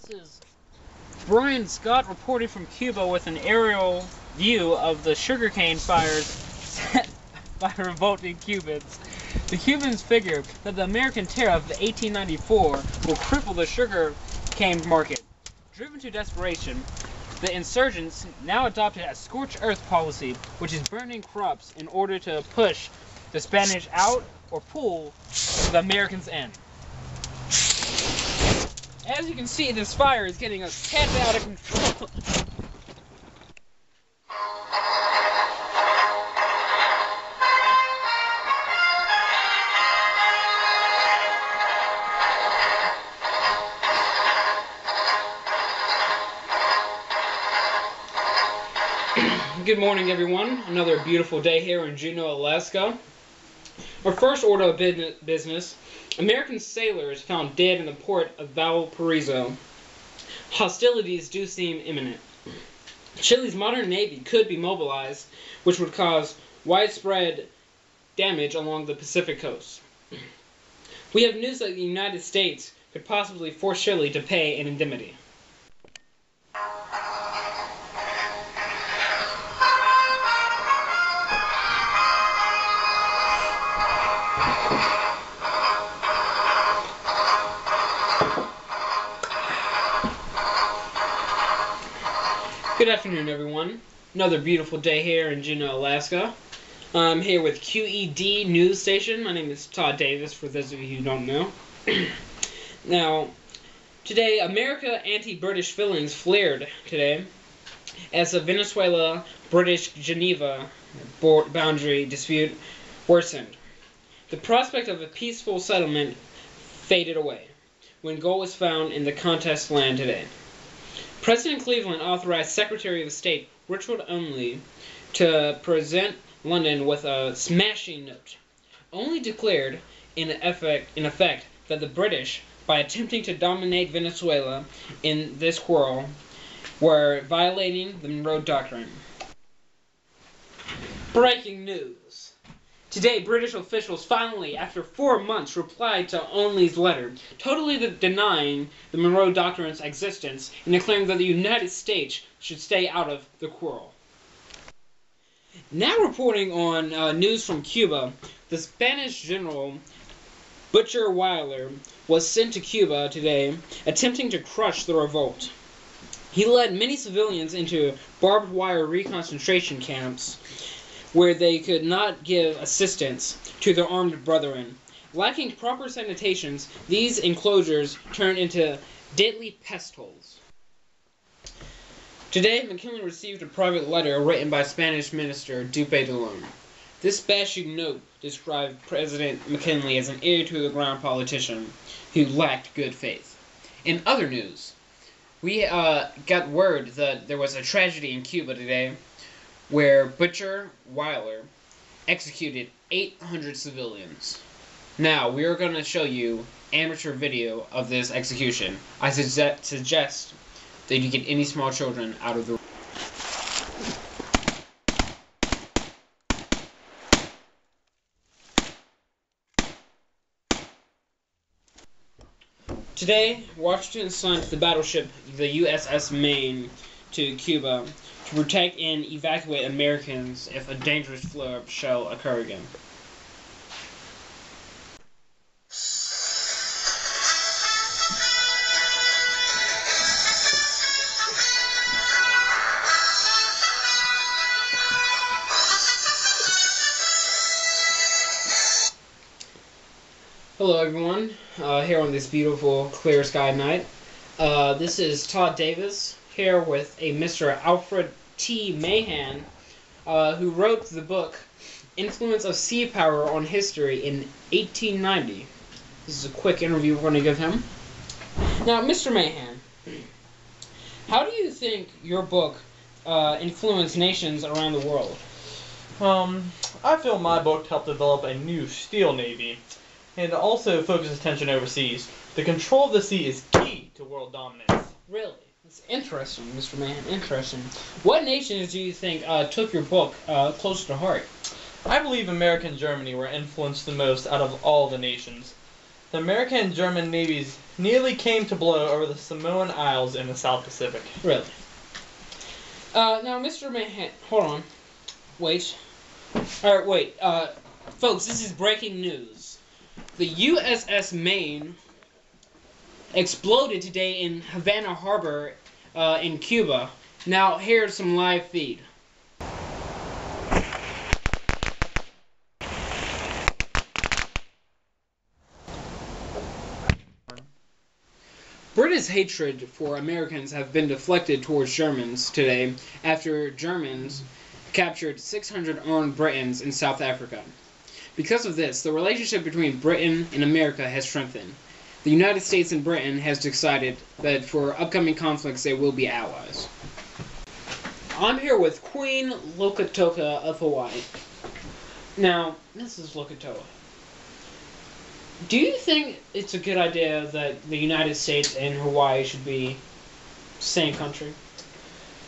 This is Brian Scott reporting from Cuba with an aerial view of the sugarcane fires set by revolting Cubans. The Cubans figure that the American tariff of 1894 will cripple the sugarcane market. Driven to desperation, the insurgents now adopted a scorched earth policy, which is burning crops in order to push the Spanish out or pull the Americans in. As you can see, this fire is getting us cat out of control. Good morning, everyone. Another beautiful day here in Juneau, Alaska. Our first order of business. American sailors found dead in the port of Valparaiso. Hostilities do seem imminent. Chile's modern navy could be mobilized, which would cause widespread damage along the Pacific coast. We have news that the United States could possibly force Chile to pay an indemnity. Good afternoon, everyone. Another beautiful day here in Juneau, Alaska. I'm here with QED News Station. My name is Todd Davis, for those of you who don't know. Now, today, America anti-British feelings flared today as the Venezuela-British Geneva boundary dispute worsened. The prospect of a peaceful settlement faded away when gold was found in the contest land today. President Cleveland authorized Secretary of State Richard Onley to present London with a smashing note. Only declared in effect that the British, by attempting to dominate Venezuela in this quarrel, were violating the Monroe Doctrine. Breaking news. Today, British officials finally, after 4 months, replied to Onley's letter, totally denying the Monroe Doctrine's existence and declaring that the United States should stay out of the quarrel. Now reporting on news from Cuba, the Spanish general Butcher Weyler was sent to Cuba today, attempting to crush the revolt. He led many civilians into barbed wire reconcentration camps, where they could not give assistance to their armed brethren. Lacking proper sanitations, these enclosures turned into deadly pest holes. Today, McKinley received a private letter written by Spanish Minister Dupars. This bashing note described President McKinley as an ear-to-the-ground politician who lacked good faith. In other news, we got word that there was a tragedy in Cuba today, where Butcher Weyler executed 800 civilians. Now, we are going to show you amateur video of this execution. I suggest that you get any small children out of the room. Today, Washington sent the battleship, the USS Maine, to Cuba to protect and evacuate Americans if a dangerous flare-up shall occur again. Hello, everyone. Here on this beautiful clear sky night. This is Todd Davis, here with a Mr. Alfred T. Mahan, who wrote the book Influence of Sea Power on History in 1890. This is a quick interview we're going to give him. Now, Mr. Mahan, how do you think your book influenced nations around the world? I feel my book helped develop a new steel navy, and also focus attention overseas. The control of the sea is key to world dominance. Really? It's interesting, Mr. Mahan, interesting. What nations do you think took your book close to heart? I believe America and Germany were influenced the most out of all the nations. The American and German navies nearly came to blow over the Samoan Isles in the South Pacific. Really? Now, Mr. Manhattan, hold on. Wait. Alright, wait. Folks, this is breaking news. The USS Maine exploded today in Havana Harbor, in Cuba. Now, here's some live feed. Britain's hatred for Americans have been deflected towards Germans today after Germans captured 600 armed Britons in South Africa. Because of this, the relationship between Britain and America has strengthened. The United States and Britain has decided that for upcoming conflicts they will be allies. I'm here with Queen Lokatoka of Hawaii. Now, Mrs. Lokatoa, do you think it's a good idea that the United States and Hawaii should be the same country?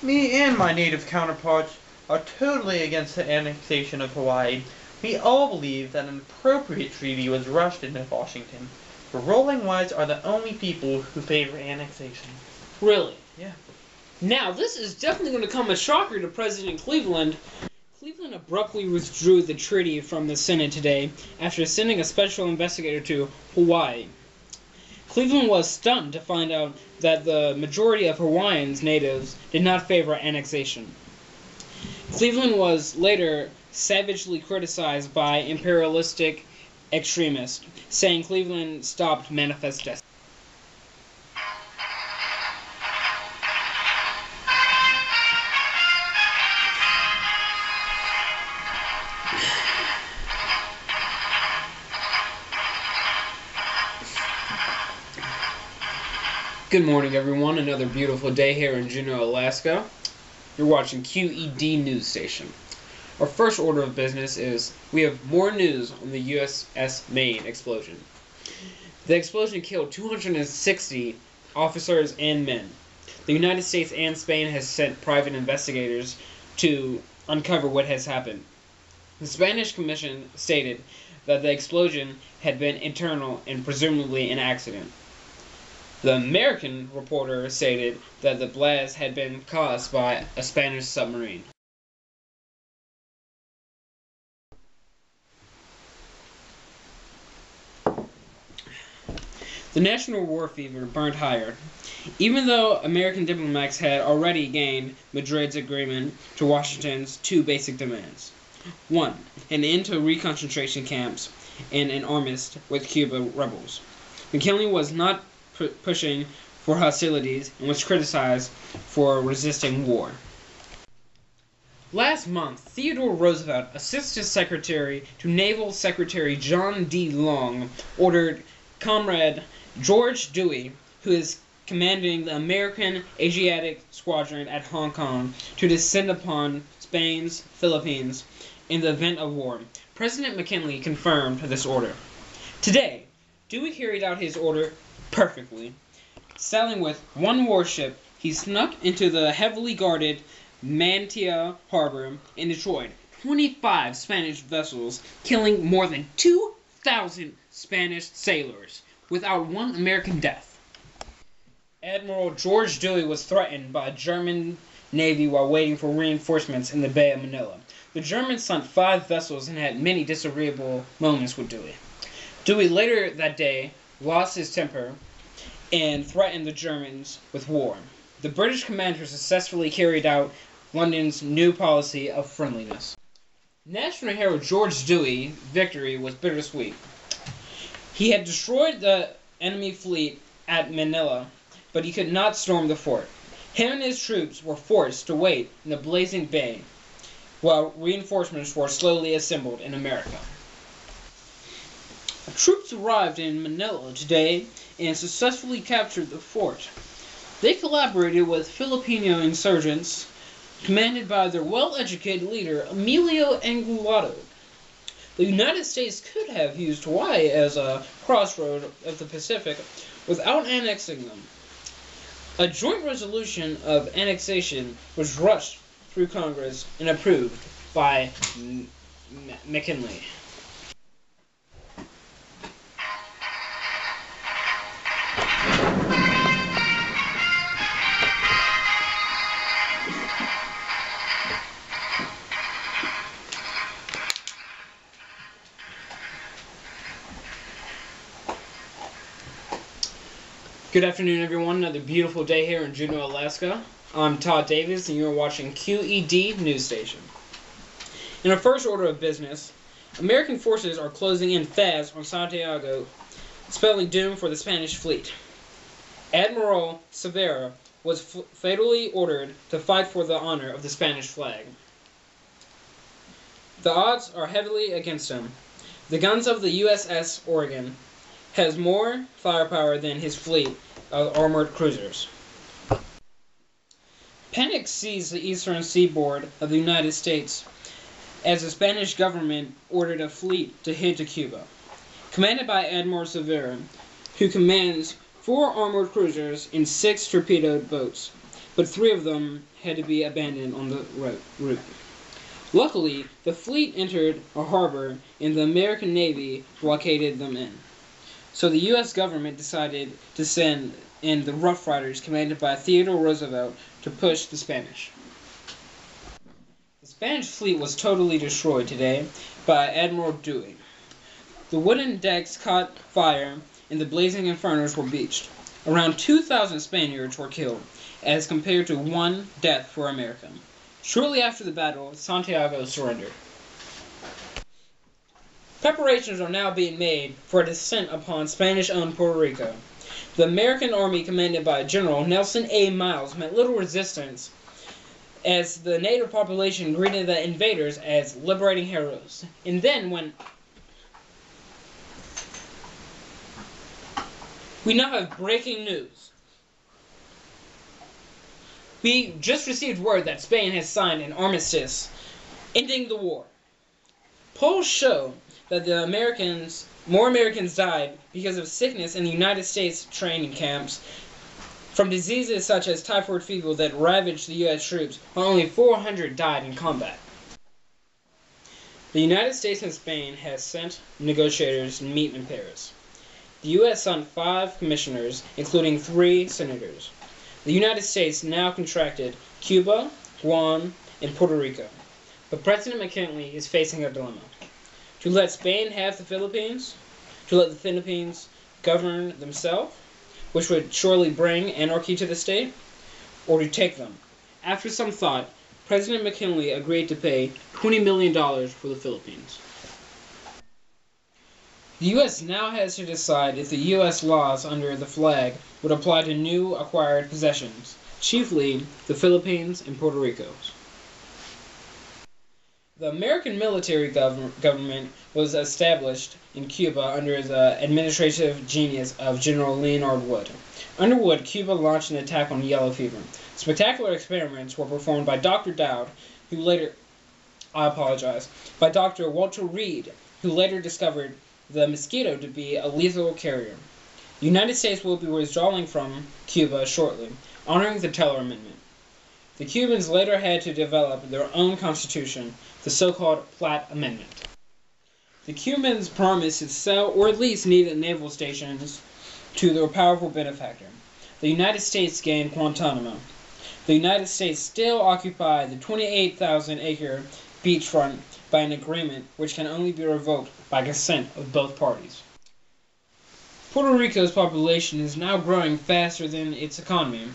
Me and my native counterparts are totally against the annexation of Hawaii. We all believe that an appropriate treaty was rushed into Washington. The Rolling Whites are the only people who favor annexation. Really? Yeah. Now, this is definitely going to come as a shocker to President Cleveland. Cleveland abruptly withdrew the treaty from the Senate today after sending a special investigator to Hawaii. Cleveland was stunned to find out that the majority of Hawaiians natives did not favor annexation. Cleveland was later savagely criticized by imperialistic extremists, saying Cleveland stopped manifest destiny. Good morning, everyone. Another beautiful day here in Juneau, Alaska. You're watching QED News Station. Our first order of business is we have more news on the USS Maine explosion. The explosion killed 260 officers and men. The United States and Spain has sent private investigators to uncover what has happened. The Spanish Commission stated that the explosion had been internal and presumably an accident. The American reporter stated that the blast had been caused by a Spanish submarine. The national war fever burned higher. Even though American diplomats had already gained Madrid's agreement to Washington's two basic demands. 1. An end to reconcentration camps and an armistice with Cuba rebels. McKinley was not pushing for hostilities and was criticized for resisting war. Last month, Theodore Roosevelt, Assistant Secretary to Naval Secretary John D. Long, ordered Comrade George Dewey, who is commanding the American Asiatic Squadron at Hong Kong, to descend upon Spain's Philippines in the event of war. President McKinley confirmed this order. Today, Dewey carried out his order perfectly. Sailing with one warship, he snuck into the heavily guarded Mantia Harbor and destroyed 25 Spanish vessels, killing more than 2,000 Spanish sailors, without one American death. Admiral George Dewey was threatened by German Navy while waiting for reinforcements in the Bay of Manila. The Germans sunk 5 vessels and had many disagreeable moments with Dewey. Dewey later that day lost his temper and threatened the Germans with war. The British commander successfully carried out London's new policy of friendliness. National hero George Dewey's victory was bittersweet. He had destroyed the enemy fleet at Manila, but he could not storm the fort. Him and his troops were forced to wait in the blazing bay while reinforcements were slowly assembled in America. Troops arrived in Manila today and successfully captured the fort. They collaborated with Filipino insurgents commanded by their well-educated leader, Emilio Angulado. The United States could have used Hawaii as a crossroad of the Pacific without annexing them. A joint resolution of annexation was rushed through Congress and approved by McKinley. Good afternoon, everyone. Another beautiful day here in Juneau, Alaska. I'm Todd Davis, and you're watching QED News Station. In our first order of business, American forces are closing in fast on Santiago, spelling doom for the Spanish fleet. Admiral Cervera was fatally ordered to fight for the honor of the Spanish flag. The odds are heavily against him. The guns of the USS Oregon has more firepower than his fleet of armored cruisers. Panic seized the eastern seaboard of the United States as the Spanish government ordered a fleet to head to Cuba. Commanded by Admiral Cervera, who commands 4 armored cruisers and 6 torpedoed boats, but 3 of them had to be abandoned on the route. Luckily, the fleet entered a harbor and the American Navy blockaded them in. So the U.S. government decided to send in the Rough Riders, commanded by Theodore Roosevelt, to push the Spanish. The Spanish fleet was totally destroyed today by Admiral Dewey. The wooden decks caught fire and the blazing infernos were beached. Around 2,000 Spaniards were killed, as compared to 1 death for America. Shortly after the battle, Santiago surrendered. Preparations are now being made for a descent upon Spanish-owned Puerto Rico. The American Army, commanded by General Nelson A. Miles, met little resistance as the native population greeted the invaders as liberating heroes. And then we now have breaking news. We just received word that Spain has signed an armistice, ending the war. Polls show that more Americans died because of sickness in the United States training camps from diseases such as typhoid fever that ravaged the U.S. troops, while only 400 died in combat. The United States and Spain has sent negotiators to meet in Paris. The U.S. sent 5 commissioners, including 3 senators. The United States now contracted Cuba, Guam, and Puerto Rico. But President McKinley is facing a dilemma. To let Spain have the Philippines, to let the Philippines govern themselves, which would surely bring anarchy to the state, or to take them. After some thought, President McKinley agreed to pay $20 million for the Philippines. The U.S. now has to decide if the U.S. laws under the flag would apply to new acquired possessions, chiefly the Philippines and Puerto Rico. The American military government was established in Cuba under the administrative genius of General Leonard Wood. Under Wood, Cuba launched an attack on yellow fever. Spectacular experiments were performed by Dr. Dowd, by Dr. Walter Reed, who later discovered the mosquito to be a lethal carrier. The United States will be withdrawing from Cuba shortly, honoring the Teller Amendment. The Cubans later had to develop their own constitution, the so-called Platt Amendment. The Cubans promised to sell or at least needed naval stations to their powerful benefactor. The United States gained Guantanamo. The United States still occupied the 28,000-acre beachfront by an agreement which can only be revoked by consent of both parties. Puerto Rico's population is now growing faster than its economy.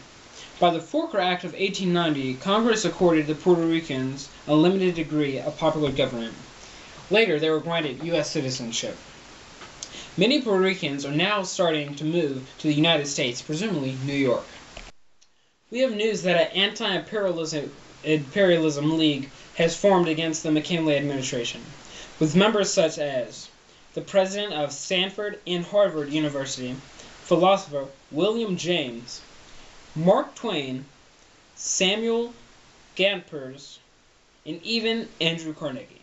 By the Forker Act of 1890, Congress accorded the Puerto Ricans a limited degree of popular government. Later, they were granted U.S. citizenship. Many Puerto Ricans are now starting to move to the United States, presumably New York. We have news that an anti-imperialism league has formed against the McKinley administration, with members such as the president of Stanford and Harvard University, philosopher William James, Mark Twain, Samuel Gompers, and even Andrew Carnegie.